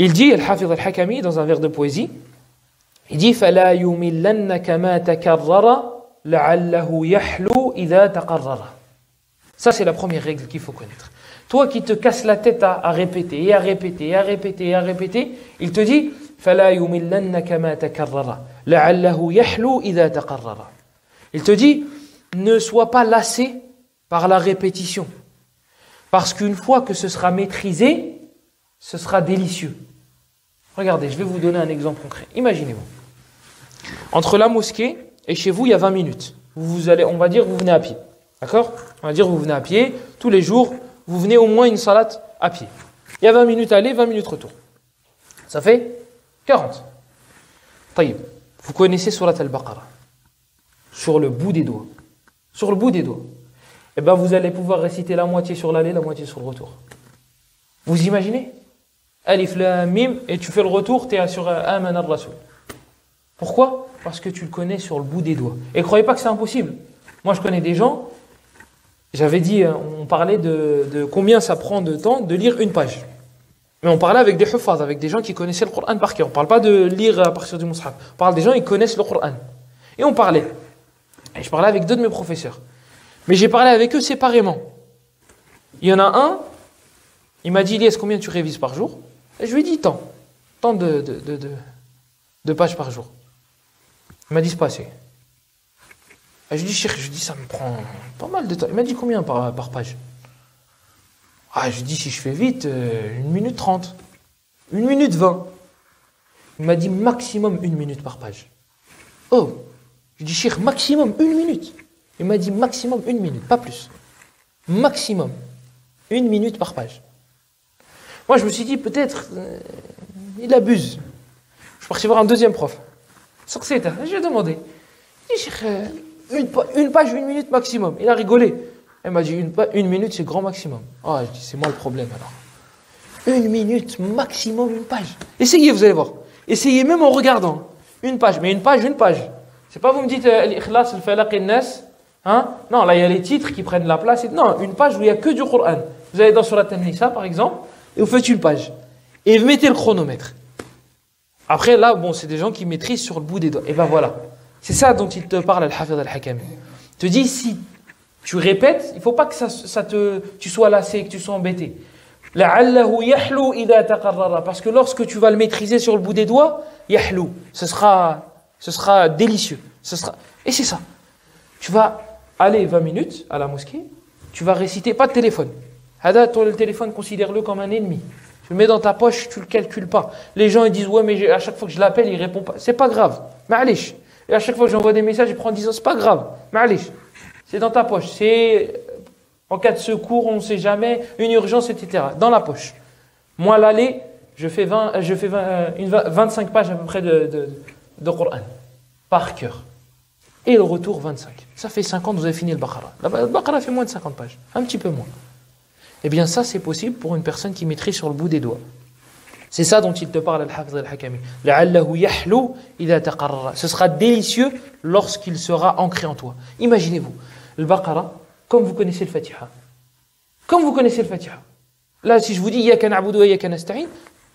Il dit, Al-Hafidh Al-Hakami, dans un vers de poésie, il dit فَلَا يُمِلَّنَّكَ مَا تَكَرَّرَ لَعَلَّهُ يَحْلُو إِذَا تَقَرَّرَ. Ça, c'est la première règle qu'il faut connaître. Toi qui te casses la tête à répéter, et à répéter, et à répéter, et à répéter, il te dit فَلَا يُمِلَّنَّكَ مَا تَكَرَّرَ لَعَلَّهُ يَحْلُو إِذَا تَقَرَّرَ. Il te dit, ne sois pas lassé par la répétition. Parce qu'une fois que ce sera maîtrisé, ce sera délicieux. Regardez, je vais vous donner un exemple concret. Imaginez-vous. Entre la mosquée et chez vous, il y a 20 minutes. On va dire, vous venez à pied. D'accord? On va dire, vous venez à pied. Tous les jours, vous venez au moins une salate à pied. Il y a 20 minutes aller, 20 minutes retour. Ça fait 40. Taïb. Vous connaissez Surat Al-Baqarah. Sur le bout des doigts. Sur le bout des doigts. Eh bien, vous allez pouvoir réciter la moitié sur l'aller, la moitié sur le retour. Vous imaginez? Alif, Lam, Mim, et tu fais le retour, tu es sur Aman al-Rasul. Pourquoi? Parce que tu le connais sur le bout des doigts. Et ne croyez pas que c'est impossible. Moi, je connais des gens, j'avais dit, on parlait de combien ça prend de temps de lire une page. Mais on parlait avec des huffaz, avec des gens qui connaissaient le Coran par cœur. On ne parle pas de lire à partir du Mus'haf. On parle des gens qui connaissent le Coran. Et on parlait. Et je parlais avec deux de mes professeurs. Mais j'ai parlé avec eux séparément. Il y en a un, il m'a dit, Elias, combien tu révises par jour? Et je lui ai dit, tant de pages par jour. Il m'a dit, c'est pas assez. Et je lui ai dit, Cheikh, ça me prend pas mal de temps. Il m'a dit, combien par page? Je lui ai dit, si je fais vite, 1 minute 30. 1 minute 20. Il m'a dit, maximum 1 minute par page. Oh! Je lui ai dit, Cheikh, maximum 1 minute. Il m'a dit, maximum 1 minute, pas plus. Maximum 1 minute par page. Moi, je me suis dit, peut-être, il abuse. Je suis parti voir un deuxième prof. Je lui ai demandé. Il dit, une page, 1 minute maximum. Il a rigolé. Il m'a dit, 1 minute, c'est grand maximum. Je dis, c'est moi le problème alors. 1 minute maximum, une page. Essayez, vous allez voir. Essayez même en regardant. Une page, mais une page. C'est pas vous me dites, Al-Ikhlas, Al-Falaq, Al-Nas. Non, là, il y a les titres qui prennent la place. Non, une page où il n'y a que du Coran. Vous allez dans Surat An-Nisa, par exemple, et vous faites une page. Et vous mettez le chronomètre. Après, là, c'est des gens qui maîtrisent sur le bout des doigts. Et ben voilà. C'est ça dont il te parle, Al-Hafidh Al-Hakami. Il te dit, si tu répètes, il ne faut pas que tu sois lassé, que tu sois embêté. لَعَلَّهُ يَحْلُو إِذَا تَقَرَّرَ. Parce que lorsque tu vas le maîtriser sur le bout des doigts, يَحْلُو. Ce sera délicieux. Et c'est ça. Tu vas aller 20 minutes à la mosquée, tu vas réciter, pas de téléphone. Toi, le téléphone, considère-le comme un ennemi. Tu le mets dans ta poche, tu le calcules pas. Les gens ils disent, ouais, mais à chaque fois que je l'appelle, il répond pas. C'est pas grave. Ma'alish. Et à chaque fois que j'envoie des messages, il prend 10 ans. C'est pas grave. Ma'alish. C'est dans ta poche. C'est en cas de secours, on ne sait jamais, une urgence, etc. Dans la poche. Moi, l'aller, je fais 25 pages à peu près de Coran. Par cœur. Et le retour, 25. Ça fait 50, vous avez fini le Baqarah. Le Baqarah fait moins de 50 pages. Un petit peu moins. Eh bien, ça, c'est possible pour une personne qui maîtrise sur le bout des doigts. C'est ça dont il te parle, Al-Hafidh Al-Hakami. لَعَلَّهُ يَحْلُو إِذَا تَقَرَّرَ. Ce sera délicieux lorsqu'il sera ancré en toi. Imaginez-vous, le Baqarah, comme vous connaissez le Fatiha. Comme vous connaissez le Fatiha. Là, si je vous dis Iyyaka na'budu wa iyyaka nasta'in,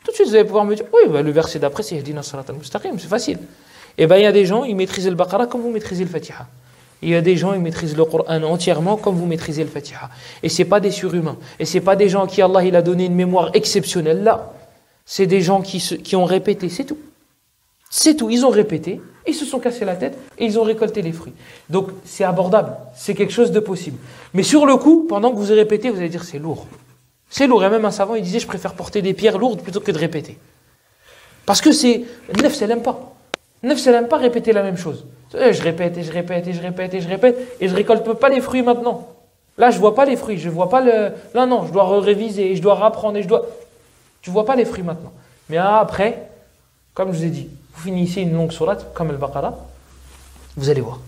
tout de suite, vous allez pouvoir me dire, oui, le verset d'après, c'est Ihdina as-sirata al-mustaqim, c'est facile. Et bien, il y a des gens, ils maîtrisent le Baqarah comme vous maîtrisez le Fatiha. Il y a des gens, ils maîtrisent le Coran entièrement comme vous maîtrisez le Fatiha. Et ce n'est pas des surhumains. Et ce n'est pas des gens à qui Allah il a donné une mémoire exceptionnelle. Là, c'est des gens qui ont répété, c'est tout. C'est tout. Ils ont répété, ils se sont cassés la tête et ils ont récolté les fruits. Donc, c'est abordable. C'est quelque chose de possible. Mais sur le coup, pendant que vous répétez, vous allez dire c'est lourd. C'est lourd. Et même un savant, il disait je préfère porter des pierres lourdes plutôt que de répéter. Parce que le nefs, elle n'aime pas. Le nefs, elle n'aime pas répéter la même chose. Je répète et je répète et je répète et je répète et je récolte pas les fruits maintenant. Là, je vois pas les fruits, je vois pas le. Là, non, je dois réviser, je dois rapprendre et je dois. Tu vois pas les fruits maintenant. Mais après, comme je vous ai dit, vous finissez une longue sourate comme le Baqarah, vous allez voir.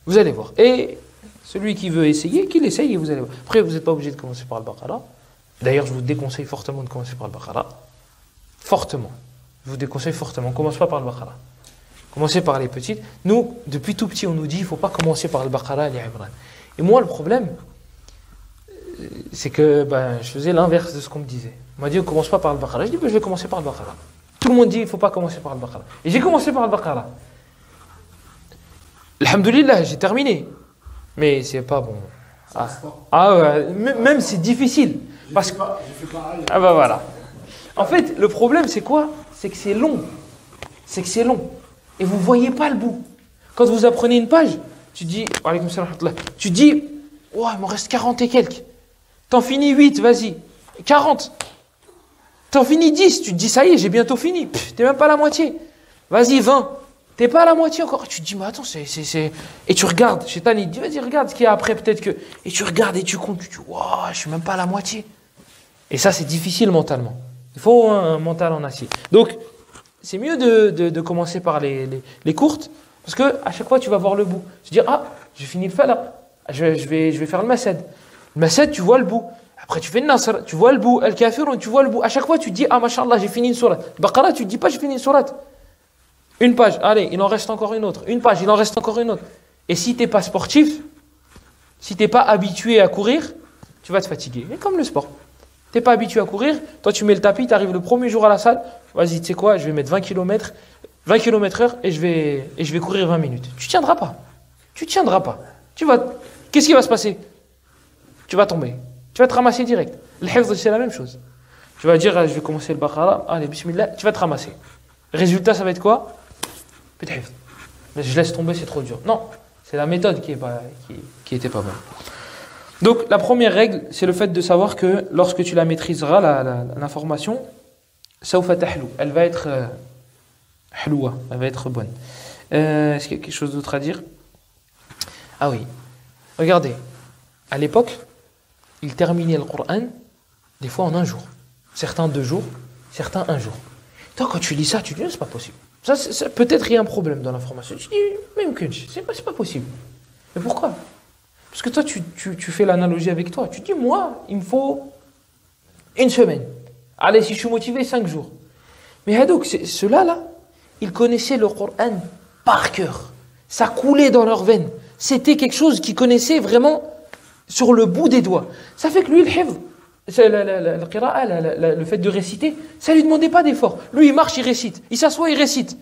Vous allez voir. Et celui qui veut essayer, qu'il essaye et vous allez voir. Après, vous n'êtes pas obligé de commencer par le Baqarah. D'ailleurs, je vous déconseille fortement de commencer par le Baqarah. Fortement. Je vous déconseille fortement. Commence pas par le Baqarah. Commencez par les petites. Nous, depuis tout petit, on nous dit il ne faut pas commencer par le Baqarah et les Imran. Et moi, le problème, c'est que je faisais l'inverse de ce qu'on me disait. On m'a dit, on commence pas par le Baqara. Je dis, je vais commencer par le Baqara. Tout le monde dit, il ne faut pas commencer par le Baqara. Et j'ai commencé par le Baqara. Alhamdulillah, j'ai terminé. Mais c'est pas bon. Ouais, même c'est difficile. Parce que... Ah bah voilà. En fait, le problème, c'est quoi? C'est que c'est long. Et vous ne voyez pas le bout. Quand vous apprenez une page, tu dis, oh, il m'en reste 40 et quelques. T'en finis 8, vas-y. 40. T'en finis 10, tu te dis, ça y est, j'ai bientôt fini. T'es même pas à la moitié. Vas-y, 20. T'es pas à la moitié encore. Tu te dis, mais attends, c'est... Et tu regardes. Shaitan, il dit, vas-y, regarde ce qu'il y a après, peut-être que... Et tu regardes et tu comptes. Tu te dis, waouh, je suis même pas à la moitié. Et ça, c'est difficile mentalement. Il faut un mental en acier. Donc, c'est mieux de commencer par les courtes, parce que à chaque fois, tu vas voir le bout. Tu te dis, ah, j'ai fini le falaq. Je vais faire le masad. Le masad, tu vois le bout. Après, tu fais le nasr, tu vois le bout. Al-kafirun, tu vois le bout. À chaque fois, tu te dis, ah, mashallah, j'ai fini une sourate. Baqara, tu te dis pas, j'ai fini une sourate. Une page, allez, il en reste encore une autre. Une page, il en reste encore une autre. Et si tu n'es pas sportif, si tu n'es pas habitué à courir, tu vas te fatiguer. Et comme le sport. Tu n'es pas habitué à courir, toi tu mets le tapis, tu arrives le premier jour à la salle, vas-y, tu sais quoi, je vais mettre 20 km heure et je vais courir 20 minutes. Tu ne tiendras pas. Qu'est-ce qui va se passer? Tu vas tomber. Tu vas te ramasser direct. Le hifz, c'est la même chose. Tu vas dire, je vais commencer le Baqara, allez, bismillah, tu vas te ramasser. Résultat, ça va être quoi? Mais je laisse tomber, c'est trop dur. Non, c'est la méthode qui était pas bonne. Donc, la première règle, c'est le fait de savoir que lorsque tu la maîtriseras, l'information, sawfa tahlou, elle va être hloua, elle va être bonne. Est-ce qu'il y a quelque chose d'autre à dire? Ah oui, regardez, à l'époque, ils terminaient le Coran des fois en un jour. Certains 2 jours, certains 1 jour. Toi, quand tu lis ça, tu te dis, c'est pas possible. Ça, peut-être il y a un problème dans l'information. Tu dis, même que c'est pas possible. Mais pourquoi? Parce que toi, tu fais l'analogie avec toi. Tu dis, moi, il me faut 1 semaine. Allez, si je suis motivé, 5 jours. Mais Hadouk, ceux-là, ils connaissaient le Coran par cœur. Ça coulait dans leurs veines. C'était quelque chose qu'ils connaissaient vraiment sur le bout des doigts. Ça fait que lui, le hifz, le fait de réciter, ça lui demandait pas d'effort. Lui, il marche, il récite. Il s'assoit, il récite.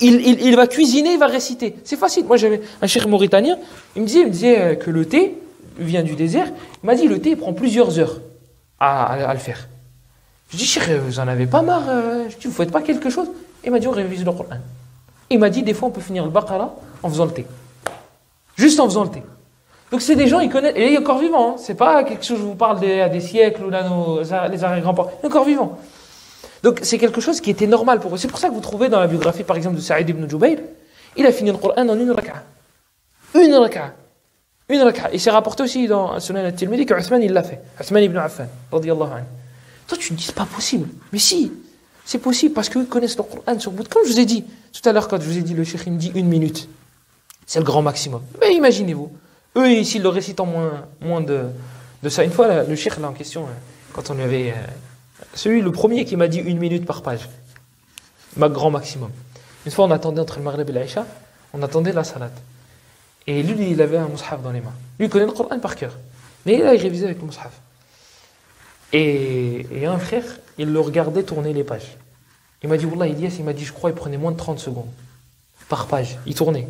Il va cuisiner, il va réciter. C'est facile. Moi, j'avais un cheikh mauritanien, il me disait que le thé vient du désert. Il m'a dit, le thé, il prend plusieurs heures à le faire. Je dis, cheikh, vous en avez pas marre? Je dis, vous faites pas quelque chose? Il m'a dit, on révise le Coran. Il m'a dit, des fois, on peut finir le Baqara en faisant le thé. Juste en faisant le thé. Donc c'est des gens, ils connaissent, et il est encore vivant, hein. C'est pas quelque chose, je vous parle à des siècles, ou là, les arrière-grands-parents, il est encore vivant. Donc c'est quelque chose qui était normal pour eux. C'est pour ça que vous trouvez dans la biographie, par exemple, de Saïd ibn Jubayr, il a fini le Coran en une raka'a. Une raka'a. Et c'est rapporté aussi dans Sunan al-Tirmidhi que Uthman, il l'a fait. Uthman ibn Affan, radiyallahu anhu. Toi, tu te dis, c'est pas possible. Mais si, c'est possible parce qu'ils connaissent le Coran sur bout. Comme je vous ai dit tout à l'heure, quand je vous ai dit, le cheikh, il me dit 1 minute. C'est le grand maximum. Mais imaginez-vous. Eux, ici, ils le récitent en moins de ça. Une fois, le cheikh là en question, quand on lui avait... le premier qui m'a dit 1 minute par page. Grand maximum. Une fois, on attendait entre le Maghreb et l'Aïcha, on attendait la salat. Et lui, il avait un mushaf dans les mains. Lui, il connaît le Coran par cœur. Mais là, il révisait avec le mushaf. Et un frère, il le regardait tourner les pages. Il m'a dit, Wallah, Ilyas, il m'a dit, je crois, il prenait moins de 30 secondes par page. Il tournait.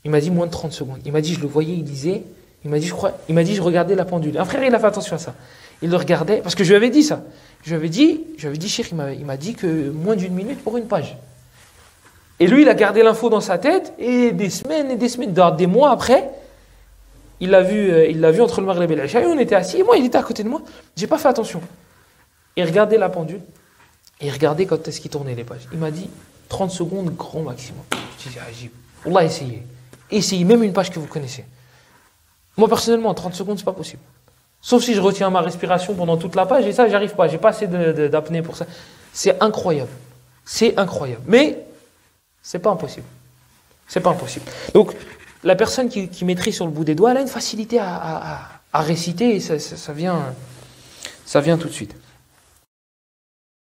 Il m'a dit moins de 30 secondes. Il m'a dit, je le voyais, il lisait. Il m'a dit, je regardais la pendule. Un frère, il a fait attention à ça. Il le regardait, parce que je lui avais dit ça. Je lui avais dit, cheikh, il m'a dit que moins d'1 minute pour une page. Et lui, il a gardé l'info dans sa tête, et des semaines, des mois après, il l'a vu entre le Maghreb et l'Aïcha, et on était assis, et moi, il était à côté de moi. J'ai pas fait attention. Il regardait la pendule, et il regardait quand est-ce qu'il tournait les pages. Il m'a dit, 30 secondes, grand maximum. Je dis, Ajib. Wallah, essayez. Essayez même une page que vous connaissez. Moi, personnellement, 30 secondes, c'est pas possible. Sauf si je retiens ma respiration pendant toute la page, et ça, j'arrive pas. J'ai pas assez d'apnée pour ça. C'est incroyable. C'est incroyable. Mais, c'est pas impossible. C'est pas impossible. Donc, la personne qui maîtrise sur le bout des doigts, elle a une facilité à réciter, et ça vient tout de suite.